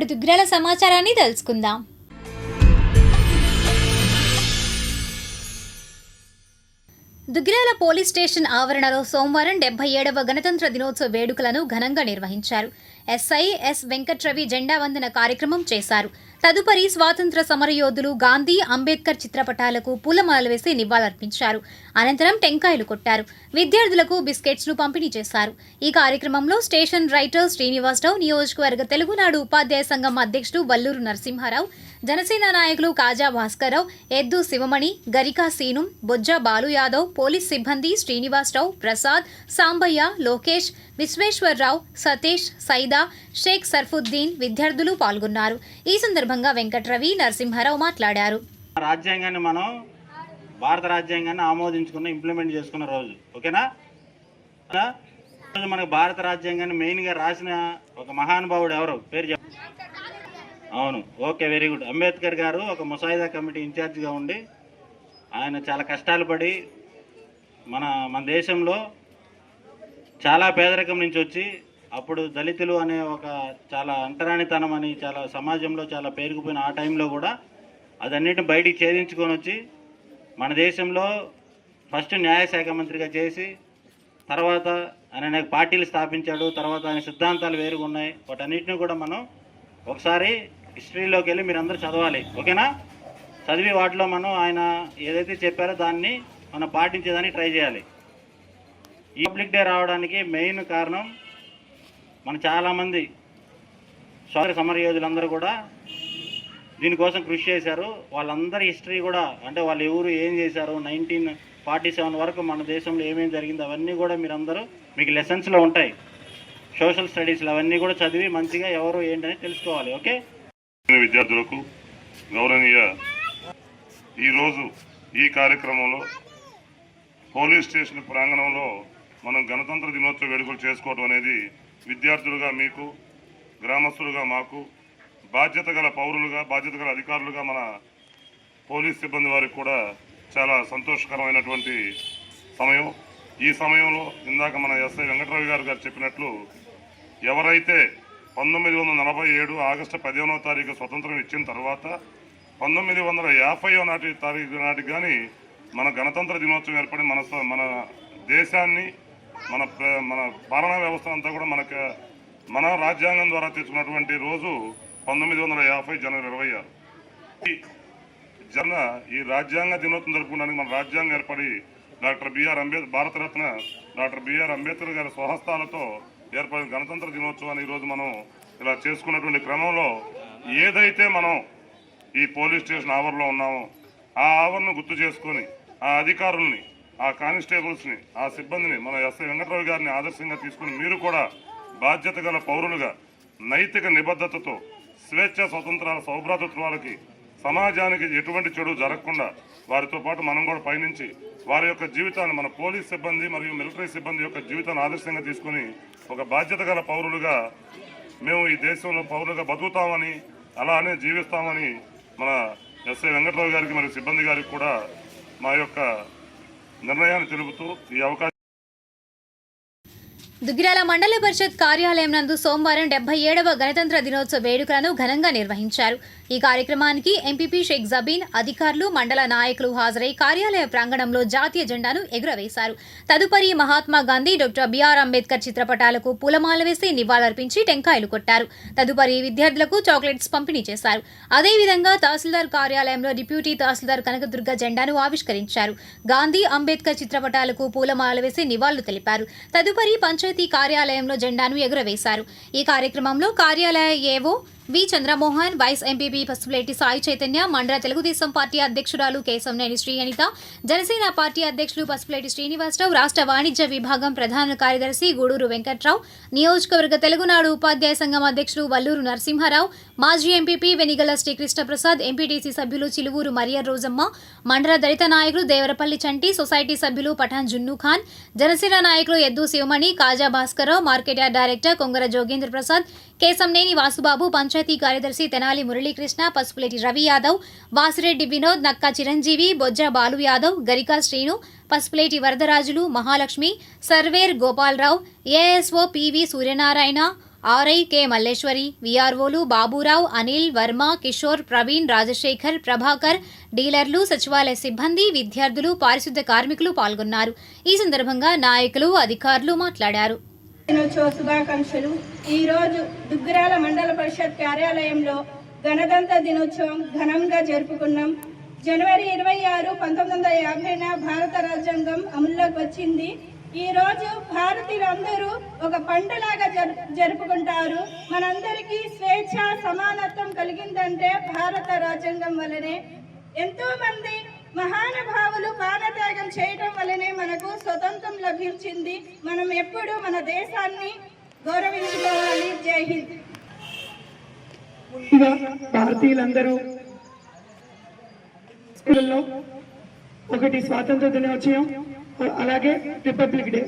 దుగ్గిరాల సమాచారాన్ని తెలుసుకుందాం. Duggirala police station ఆవరణలో సోమవారం 77వ గణతంత్ర దినోత్సవ వేడుకలను ఘనంగా నిర్వహించారు. ఎస్ఐ ఎస్ వెంకట్రవి జెండా వందన కార్యక్రమం చేశారు. తదుపరి స్వాతంత్ర సమరయోధులు గాంధీ, అంబేద్కర్ చిత్రపటాలకు పూలమాలలు వేసి నివాళులర్పించారు. అనంతరం టెంకాయలు కొట్టారు. విద్యార్థులకు బిస్కెట్స్ను పంపిణీ చేశారు. ఈ కార్యక్రమంలో స్టేషన్ రైటర్ శ్రీనివాసరావు, నియోజకవర్గ తెలుగునాడు ఉపాధ్యాయ సంఘం అధ్యక్షుడు వల్లూరు నరసింహారావు, జనసేన నాయకులు కాజా భాస్కర్రావు, ఎద్దు శివమణి, గరికా సీను, బొజ్జ బాలు యాదవ్, పోలీస్ సిబ్బంది శ్రీనివాసరావు, ప్రసాద్, సాంబయ్య, లోకేష్, విశ్వేశ్వరరావు, సతీష్, సైదా, షేక్ సర్ఫుద్దీన్ విద్యార్థులు పాల్గొన్నారు. ఈ సందర్భంగా వెంకట్రవి, నరసింహారావు మాట్లాడారు. రాజ్యాంగాన్ని మనం భారత రాజ్యాంగాన్ని ఆమోదించుకున్న ఇంప్లిమెంట్ చేసుకున్న రోజు, ఓకేనా? మనకు భారత రాజ్యాంగాన్ని మెయిన్గా రాసిన ఒక మహానుభావుడు ఎవరు, పేరు చెప్ప? అవును, ఓకే, వెరీ గుడ్. అంబేద్కర్ గారు ఒక ముసాయిదా కమిటీ ఇన్ఛార్జిగా ఉండి ఆయన చాలా కష్టాలు పడి మన దేశంలో చాలా పేదరికం నుంచి వచ్చి అప్పుడు దళితులు అనే ఒక చాలా అంటరానితనం అని చాలా సమాజంలో చాలా పేరుకుపోయిన ఆ టైంలో కూడా అదన్నిటిని బయటికి ఛేదించుకొని వచ్చి మన దేశంలో ఫస్ట్ న్యాయశాఖ మంత్రిగా చేసి తర్వాత ఆయన అనేక పార్టీలు స్థాపించాడు. తర్వాత ఆయన సిద్ధాంతాలు వేరుగా ఉన్నాయి. వాటన్నిటిని కూడా మనం ఒకసారి హిస్టరీలోకి వెళ్ళి మీరు అందరూ చదవాలి, ఓకేనా? చదివి వాటిలో మనం ఆయన ఏదైతే చెప్పారో దాన్ని మనం పాటించేదానికి ట్రై చేయాలి. ఈ పబ్లిక్ డే రావడానికి మెయిన్ కారణం మన చాలామంది స్వాతంత్ర సమరయోధులందరూ కూడా దీనికోసం కృషి చేశారు. వాళ్ళందరి హిస్టరీ కూడా, అంటే వాళ్ళు ఎవరు ఏం చేశారు, 1947 వరకు మన దేశంలో ఏమేమి జరిగింది అవన్నీ కూడా మీరందరూ మీకు లెసన్స్లో ఉంటాయి. సోషల్ స్టడీస్లో అవన్నీ కూడా చదివి మంచిగా ఎవరు ఏంటని తెలుసుకోవాలి, ఓకే? విద్యార్థులకు గౌరవనీయ ఈరోజు ఈ కార్యక్రమంలో పోలీస్ స్టేషన్ ప్రాంగణంలో మనం గణతంత్ర దినోత్సవ వేడుకలు చేసుకోవడం అనేది విద్యార్థులుగా మీకు, గ్రామస్తులుగా మాకు, బాధ్యత గల పౌరులుగా, బాధ్యత గల అధికారులుగా మన పోలీస్ సిబ్బంది వారికి కూడా చాలా సంతోషకరమైనటువంటి సమయం. ఈ సమయంలో ఇందాక మన ఎస్ఐ వెంకట్రావు గారు చెప్పినట్లు ఎవరైతే 1947 ఆగస్టు 15వ తారీఖు స్వతంత్రం ఇచ్చిన తర్వాత 1950 తారీఖు నాటికి కానీ మన గణతంత్ర దినోత్సవం ఏర్పడి మన దేశాన్ని మన పాలనా వ్యవస్థ అంతా కూడా మన రాజ్యాంగం ద్వారా తెచ్చుకున్నటువంటి రోజు 1950 జనవరి 26. ఈ రాజ్యాంగ దినోత్సవం జరుపుకోవడానికి మన రాజ్యాంగం ఏర్పడి భారతరత్న డాక్టర్ బిఆర్ అంబేద్కర్ గారి స్వహస్తాలతో ఏర్పడిన గణతంత్ర దినోత్సవాన్ని ఈరోజు మనం ఇలా చేసుకున్నటువంటి క్రమంలో ఏదైతే మనం ఈ పోలీస్ స్టేషన్ ఆవరణలో ఉన్నామో ఆ ఆవరణను గుర్తు చేసుకొని ఆ అధికారుల్ని, ఆ కానిస్టేబుల్స్ని, ఆ సిబ్బందిని మన ఎస్ఐ వెంకట్రావు గారిని ఆదర్శంగా తీసుకుని మీరు కూడా బాధ్యత గల పౌరులుగా నైతిక నిబద్ధతతో స్వేచ్ఛ, స్వతంత్రాల, సౌభ్రాతృత్వాలకి, సమాజానికి ఎటువంటి చెడు జరగకుండా వారితో పాటు మనం కూడా పయనించి వారి యొక్క జీవితాన్ని, మన పోలీస్ సిబ్బంది మరియు మిలిటరీ సిబ్బంది యొక్క జీవితాన్ని ఆదర్శంగా తీసుకుని ఒక బాధ్యత గల పౌరులుగా మేము ఈ దేశంలో పౌరులుగా బతుకుతామని, అలానే జీవిస్తామని మన ఎస్ఐ వెంకట్రావు గారికి మరియు సిబ్బంది గారికి కూడా మా యొక్క నిర్ణయాన్ని తెలుపుతూ ఈ అవకాశం. దుగ్గిరాల మండల పరిషత్ కార్యాలయం నందు సోమవారం 77వ గణతంత్ర దినోత్సవ వేడుకలను ఘనంగా నిర్వహించారు. ఈ కార్యక్రమానికి ఎంపీపీ షేక్ జబీన్, అధికారులు, మండల నాయకులు హాజరై కార్యాలయ ప్రాంగణంలో జాతీయ జెండాను ఎగురవేశారు. తదుపరి మహాత్మా గాంధీ, డాక్టర్ బిఆర్ అంబేద్కర్ చిత్రపటాలకు పూలమాల వేసి నివాళులర్పించి టెంకాయలు కొట్టారు. తదుపరి విద్యార్థులకు చాక్లెట్స్ పంపిణీ చేశారు. అదేవిధంగా తహసీల్దార్ కార్యాలయంలో డిప్యూటీ తహసీల్దార్ కనకదుర్గ జెండాను ఆవిష్కరించారు. గాంధీ, అంబేద్కర్ చిత్రపటాలకు పూలమాల వేసి నివాళులు తెలిపారు. తదుపరి పంచాయతీ కార్యాలయంలో జెండాను ఎగురవేశారు. ఈ కార్యక్రమంలో కార్యాలయ ఏవో వి చంద్రమోహన్, వైస్ ఎంపీపీ పసుపులేటి సాయి చైతన్య, మండల తెలుగుదేశం పార్టీ అధ్యక్షురాలు కేశంనేని శ్రీ అనిత, జనసేన పార్టీ అధ్యక్షులు పసుపులేటి శ్రీనివాసరావు, రాష్ట్ర వాణిజ్య విభాగం ప్రధాన కార్యదర్శి గూడూరు వెంకట్రావు, నియోజకవర్గ తెలుగునాడు ఉపాధ్యాయ సంఘం అధ్యక్షులు వల్లూరు నరసింహారావు, మాజీ ఎంపీపీ వెనిగల శ్రీకృష్ణప్రసాద్, ఎంపీటీసీ సభ్యులు చిలువూరు మరియర్ రోజమ్మ, మండల దళిత నాయకులు దేవరపల్లి చంటి, సొసైటీ సభ్యులు పఠాన్ జున్ను ఖాన్, జనసేన నాయకులు Eddu Sivamani, Kaja Bhaskar Rao, market yard director Kongara Jogendra Prasad, Kesamneni Vasubabu, పంచాయతీ కార్యదర్శి Tenali Muralikrishna, Pasupuleti Ravi Yadav, Vasireddy Vinod, Nakka Chiranjeevi, Bojja Balu Yadav, Garika Srinu, Pasupuleti Varadarajulu, Mahalakshmi, surveyor Gopala Rao, ASO PV Suryanarayana, RI K Malleswari, విఆర్ఓలు బాబురావు, అనిల్, వర్మ, కిషోర్, ప్రవీణ్, రాజశేఖర్, ప్రభాకర్, డీలర్లు, సచివాలయ సిబ్బంది, విద్యార్థులు, పారిశుద్ధ్య కార్మికులు పాల్గొన్నారు. ఈ సందర్భంగా నాయకులు, అధికారులు మాట్లాడారు. దినోత్సవ శుభాకాంక్షలు. ఈరోజు దుగ్గిరాల మండల పరిషత్ కార్యాలయంలో గణతంత్ర దినోత్సవం ఘనంగా జరుపుకున్నాం. జనవరి 26, 1950 భారత రాజ్యాంగం అమల్లోకి వచ్చింది. ఈ రోజు భారతీయులందరూ ఒక పండుగలాగా జరుపుకుంటారు. మనందరికీ స్వేచ్ఛ, సమానత్వం కలిగిందంటే భారత రాజ్యాంగం వల్లనే. ఎంతో మంది మహానుభావులు ప్రాణత్యాగం చేయడం వల్లనే మనకు స్వతంత్రం లభించింది. మనం ఎప్పుడు మన దేశాన్ని గౌరవించుకోవాలి. జై హింద్. భారతీయులందరూ స్కూళ్ళలో ఒకటి స్వాతంత్ర దినోత్సవం, అలాగే రిపబ్లిక్ డే.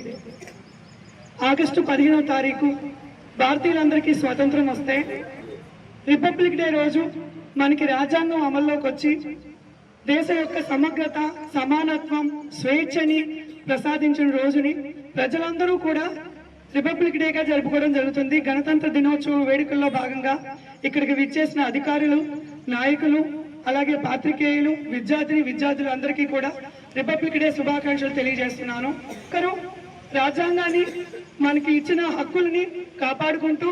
ఆగస్టు 15వ తారీఖు భారతీయులందరికీ స్వాతంత్రం వస్తే, రిపబ్లిక్ డే రోజు మనకి రాజ్యాంగం అమల్లోకి వచ్చి దేశ యొక్క సమగ్రత, సమానత్వం, స్వేచ్ఛని ప్రసాదించిన రోజుని ప్రజలందరూ కూడా రిపబ్లిక్ డేగా జరుపుకోవడం జరుగుతుంది. గణతంత్ర దినోత్సవం వేడుకల్లో భాగంగా ఇక్కడికి విచ్చేసిన అధికారులు, నాయకులు, అలాగే పాత్రికేయులు, విద్యార్థులు అందరికీ కూడా రిపబ్లిక్ డే శుభాకాంక్షలు తెలియజేస్తున్నాను. ఒకరు రాజ్యాంగాన్ని, మనకి ఇచ్చిన హక్కుల్ని కాపాడుకుంటూ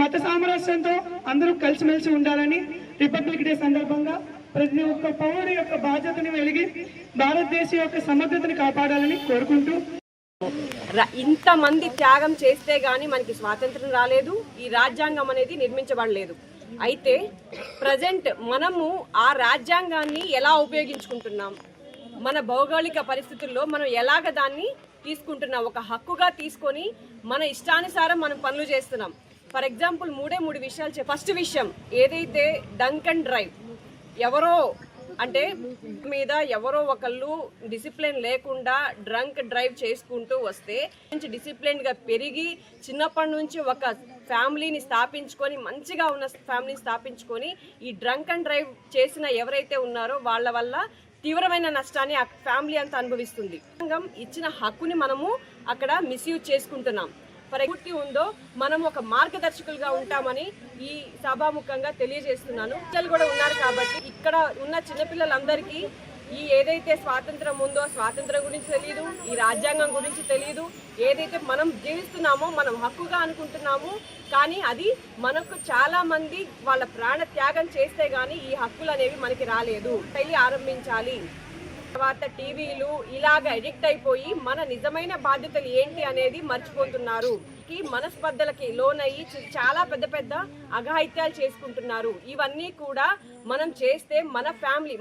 మత సామరస్యంతో అందరూ కలిసిమెలిసి ఉండాలని రిపబ్లిక్ డే సందర్భంగా ప్రతి ఒక్క పౌరుడి యొక్క బాధ్యతని వెలిగి భారతదేశం యొక్క సమగ్రతని కాపాడాలని కోరుకుంటూ, ఇంతమంది త్యాగం చేస్తే గానీ మనకి స్వాతంత్రం రాలేదు, ఈ రాజ్యాంగం అనేది నిర్మించబడలేదు. అయితే ప్రజెంట్ మనము ఆ రాజ్యాంగాన్ని ఎలా ఉపయోగించుకుంటున్నాం, మన భౌగోళిక పరిస్థితుల్లో మనం ఎలాగ దాన్ని తీసుకుంటున్నాం, ఒక హక్కుగా తీసుకొని మన ఇష్టానుసారం మనం పనులు చేస్తున్నాం. ఫర్ ఎగ్జాంపుల్ మూడు విషయాలు. ఫస్ట్ విషయం ఏదైతే డంక్ అండ్ డ్రైవ్, ఎవరో అంటే మీద ఎవరో ఒకళ్ళు డిసిప్లిన్ లేకుండా డ్రంక్ డ్రైవ్ చేసుకుంటూ వస్తే డిసిప్లిన్గా పెరిగి చిన్నప్పటి నుంచి ఒక ఫ్యామిలీని స్థాపించుకొని, మంచిగా ఉన్న ఫ్యామిలీని స్థాపించుకొని ఈ డ్రంక్ అండ్ డ్రైవ్ చేసిన ఎవరైతే ఉన్నారో వాళ్ళ వల్ల తీవ్రమైన నష్టాన్ని ఆ ఫ్యామిలీ అంతా అనుభవిస్తుంది. ఇచ్చిన హక్కుని మనము అక్కడ మిస్యూజ్ చేసుకుంటున్నాం. పూర్తి ఉందో మనం ఒక మార్గదర్శకులుగా ఉంటామని ఈ సభాముఖంగా తెలియజేస్తున్నాను. పిల్లలు కూడా ఉన్నారు కాబట్టి ఇక్కడ ఉన్న చిన్నపిల్లలందరికీ ఈ ఏదైతే స్వాతంత్రం ఉందో స్వాతంత్రం గురించి తెలియదు, ఈ రాజ్యాంగం గురించి తెలియదు. ఏదైతే మనం జీవిస్తున్నామో మనం హక్కుగా అనుకుంటున్నాము, కానీ అది మనకు చాలా మంది వాళ్ళ ప్రాణ త్యాగం చేస్తే గానీ ఈ హక్కులు అనేవి మనకి రాలేదు. పెళ్లి ఆరంభించాలి, తర్వాత టీవీలు ఇలాగ ఎడిక్ట్ అయిపోయి మన నిజమైన బాధ్యతలు ఏంటి అనేది మర్చిపోతున్నారు. మనస్పర్ధలకి లోనయ్యి చాలా పెద్ద పెద్ద అఘాయిత్యాలు చేసుకుంటున్నారు. ఇవన్నీ కూడా మనం చేస్తే మన ఫ్యామిలీ,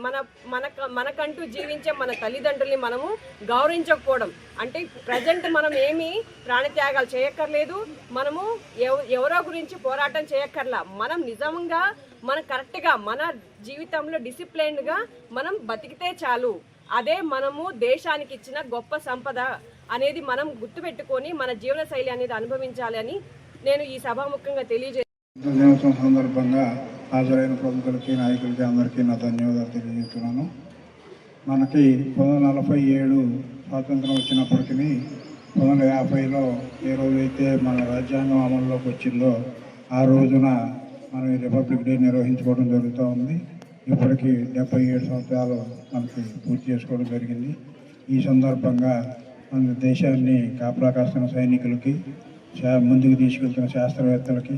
మనకంటూ జీవించే మన తల్లిదండ్రుల్ని మనము గౌరవించకపోవడం అంటే ప్రజెంట్ మనం ఏమీ ప్రాణత్యాగాలు చేయక్కర్లేదు, మనము ఎవరో గురించి పోరాటం చేయక్కర్లా. మనం నిజంగా మనం కరెక్ట్గా మన జీవితంలో డిసిప్లైన్డ్గా మనం బతికితే చాలు. అదే మనము దేశానికి ఇచ్చిన గొప్ప సంపద అనేది మనం గుర్తుపెట్టుకొని మన జీవన శైలి అనేది అనుభవించాలని నేను ఈ సభాముఖంగా దినోత్సవం సందర్భంగా హాజరైన ప్రముఖులకి, నాయకులకి అందరికీ నా ధన్యవాదాలు తెలియజేస్తున్నాను. మనకి 1947 స్వాతంత్రం వచ్చినప్పటికీ 1950లో ఏ రోజైతే మన రాజ్యాంగం అమల్లోకి వచ్చిందో ఆ రోజున మనం ఈ రిపబ్లిక్ డే నిర్వహించుకోవడం జరుగుతూ ఉంది. ఇప్పటికీ 77 సంవత్సరాలు మనకి పూర్తి చేసుకోవడం జరిగింది. ఈ సందర్భంగా మన దేశాన్ని కాపలా కాస్తున్న సైనికులకి, ముందుకు తీసుకెళ్తున్న శాస్త్రవేత్తలకి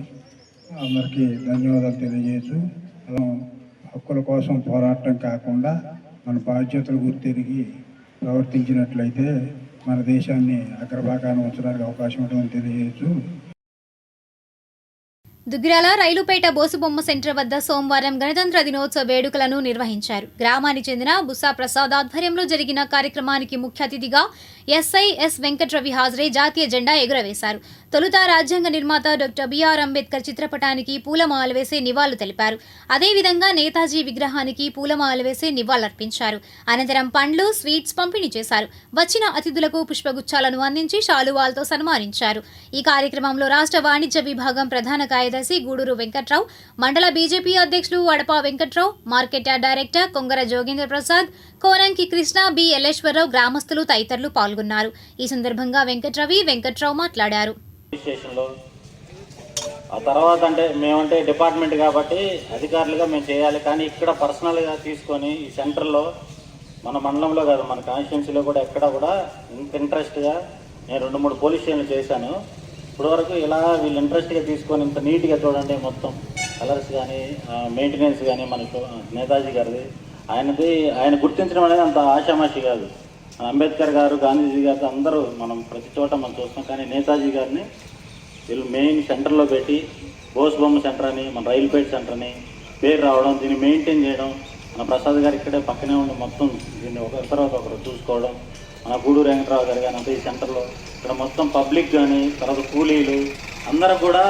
అందరికీ ధన్యవాదాలు తెలియజేయచ్చు. మనం హక్కుల కోసం పోరాటం కాకుండా మన బాధ్యతలు గుర్తిరిగి ప్రవర్తించినట్లయితే మన దేశాన్ని అగ్రభాగాన్ని ఉంచడానికి అవకాశం ఉంటుందని తెలియజేయచ్చు. దుగ్గిరాల రైలుపేట బోసుబొమ్మ సెంటర్ వద్ద సోమవారం గణతంత్ర దినోత్సవ వేడుకలను నిర్వహించారు. గ్రామానికి చెందిన బుస్సా ప్రసాద్ ఆధ్వర్యంలో జరిగిన కార్యక్రమానికి ముఖ్య అతిథిగా ఎస్ఐ ఎస్ వెంకట్రవి హాజరై జాతీయ జెండా ఎగురవేశారు. తొలుత రాజ్యాంగ నిర్మాత డాక్టర్ బిఆర్ అంబేద్కర్ చిత్రపటానికి పూలమాలలు వేసి నివాళులు తెలిపారు. అదేవిధంగా నేతాజీ విగ్రహానికి పూలమాలలు వేసి నివాళులర్పించారు. అనంతరం పండ్లు, స్వీట్స్ పంపిణీ చేశారు. వచ్చిన అతిథులకు పుష్పగుచ్చాలను అందించి శాలువాలతో సన్మానించారు. ఈ కార్యక్రమంలో రాష్ట్ర వాణిజ్య విభాగం ప్రధాన కార్యదర్శి గూడూరు వెంకట్రావు, మండల బీజేపీ అధ్యక్షులు Vadapa Venkat Rao, market yard director Kongara Jogendra Prasad, Konanki Krishna, B Elleswara Rao, గ్రామస్తులు తదితరులు పాల్గొన్నారు. ఈ సందర్భంగా వెంకట్రావు మాట్లాడారు. ఆ తర్వాత అంటే మేమంటే డిపార్ట్మెంట్ కాబట్టి అధికారులుగా మేము చేయాలి. కానీ ఇక్కడ పర్సనల్గా తీసుకొని ఈ సెంటర్లో మన మండలంలో కాదు మన కాన్స్టిట్యున్సీలో కూడా ఎక్కడ కూడా ఇంత ఇంట్రెస్ట్గా నేను 2-3 పోలీస్ స్టేషన్లు చేశాను. ఇప్పటివరకు ఇలా వీళ్ళు ఇంట్రెస్ట్గా తీసుకొని ఇంత నీట్గా చూడండి, మొత్తం కలర్స్ కానీ మెయింటెనెన్స్ కానీ మన నేతాజీ గారిది ఆయన గుర్తించడం అనేది అంత ఆషామాషి కాదు. అంబేద్కర్ గారు, గాంధీజీ గారు అందరూ మనం ప్రతి చోట మనం చూస్తాం. కానీ నేతాజీ గారిని వీళ్ళు మెయిన్ సెంటర్లో పెట్టి బోస్ బొమ్మ సెంటర్ అని, మన రైల్పేట్ సెంటర్ అని పేరు రావడం, దీన్ని మెయింటైన్ చేయడం, మన ప్రసాద్ గారు ఇక్కడే పక్కనే ఉండి మొత్తం దీన్ని ఒకరి తర్వాత ఒకరు చూసుకోవడం, మన గూడూరు వెంకటరావు గారు కానీ అంతా ఈ సెంటర్లో ఇక్కడ మొత్తం పబ్లిక్ కానీ తర్వాత కూలీలు అందరూ కూడా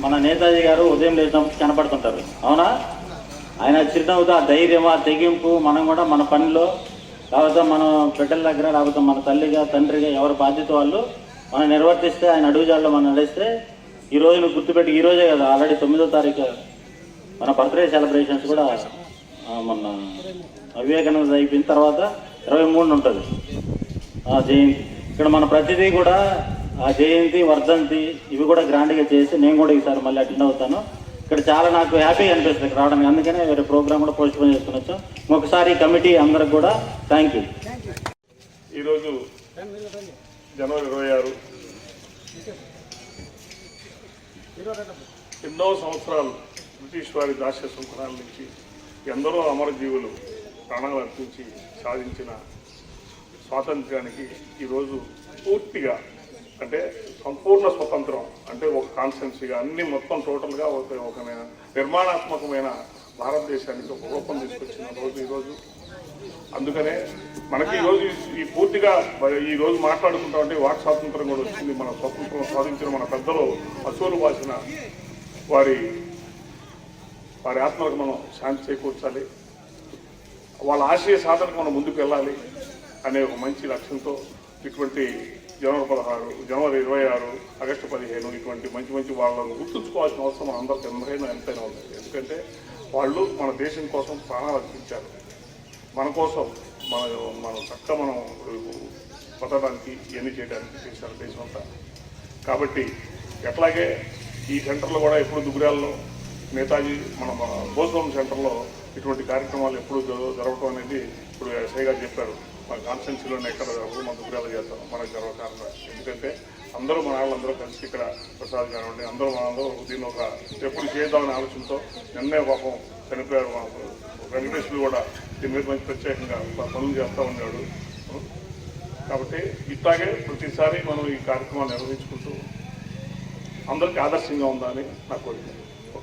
మన నేతాజీ గారు ఉదయం లేచినప్పుడు కనపడుతుంటారు. అవునా? ఆయన చిరునవ్వుతో ఆ ధైర్యం, ఆ తెగింపు మనం కూడా మన పనిలో లేకపోతే మన బిడ్డల దగ్గర లేకపోతే మన తల్లిగా తండ్రిగా ఎవరి బాధ్యత వాళ్ళు మనం నిర్వర్తిస్తే, ఆయన అడుగుజాల్లో మనం నడిస్తే ఈ రోజును గుర్తుపెట్టి, ఈ రోజే కదా ఆల్రెడీ 9వ తారీఖు మన బర్త్డే సెలబ్రేషన్స్ కూడా మొన్న వివేకానంద అయిపోయిన తర్వాత 23 ఉంటుంది జయంతి. ఇక్కడ మన ప్రతిదీ కూడా ఆ జయంతి, వర్ధంతి ఇవి కూడా గ్రాండ్గా చేసి నేను కూడా ఈసారి మళ్ళీ అటెండ్ అవుతాను. ఇక్కడ చాలా నాకు హ్యాపీగా అనిపిస్తుంది ఇక్కడ రావడానికి. అందుకనే వేరే ప్రోగ్రామ్ కూడా పోస్ట్ పోన్ చేసుకుని వచ్చాం. ఒకసారి కమిటీ అందరికి కూడా థ్యాంక్ యూ. ఈరోజు జనవరి 26 ఎన్నో సంవత్సరాలు బ్రిటిష్ వారి దాస్య సుంకరాల నుంచి ఎందరో అమరజీవులు ప్రాణాలు అర్పించి సాధించిన స్వాతంత్ర్యానికి ఈరోజు పూర్తిగా అంటే సంపూర్ణ స్వతంత్రం అంటే ఒక కాన్స్టెన్సీగా అన్ని మొత్తం టోటల్గా ఒక నిర్మాణాత్మకమైన భారతదేశానికి ఒక రూపం తీసుకొచ్చిన రోజు ఈరోజు. అందుకనే మనకి ఈరోజు ఈ పూర్తిగా ఈరోజు మాట్లాడుకుంటామంటే వాక్ స్వాతంత్రం కూడా వచ్చింది. మన స్వతంత్రం సాధించిన మన పెద్దలు అసూలు బాసిన వారి ఆత్మలకు మనం శాంతి చేకూర్చాలి, వాళ్ళ ఆశయ సాధనకు మనం ముందుకు వెళ్ళాలి అనే ఒక మంచి లక్ష్యంతో ఇటువంటి జనవరి 16, జనవరి 26, ఆగస్టు 15 ఇటువంటి మంచి వాళ్ళను గుర్తుంచుకోవాల్సిన అవసరం మన అందరికీ ఎంతైనా ఉంది. ఎందుకంటే వాళ్ళు మన దేశం కోసం ప్రాణాలు అర్పించారు, మన కోసం మన చక్కగా మనం బతకడానికి ఇవన్నీ చేయడానికి చేశారు దేశం అంతా. కాబట్టి ఎట్లాగే ఈ సెంటర్లో కూడా ఎప్పుడు దుగ్గురాల్లో నేతాజీ మన బోస్బొమ్మ సెంటర్లో ఇటువంటి కార్యక్రమాలు ఎప్పుడు జరగటం అనేది ఇప్పుడు ఎస్ఐ గారు చెప్పారు. మన కాన్స్టిట్యున్సీలోనే ఎక్కడ జరగదు, మన దుగ్గురాలు చేస్తాం మనకు గర్వకారణం. ఎందుకంటే అందరూ మన వాళ్ళందరూ కలిసి ఇక్కడ ప్రసాద్ కానివ్వండి అందరూ దీన్ని ఒక ఎప్పుడు చేద్దామనే ఆలోచనతో నిన్నే పాపం చనిపోయారు. వెంకటేశ్వరులు కూడా దీని మీద మంచి ప్రత్యేకంగా పనులు చేస్తూ ఉన్నాడు. కాబట్టి ఇట్లాగే ప్రతిసారి మనం ఈ కార్యక్రమాన్ని నిర్వహించుకుంటూ అందరికీ ఆదర్శంగా ఉందని నా కోరిక.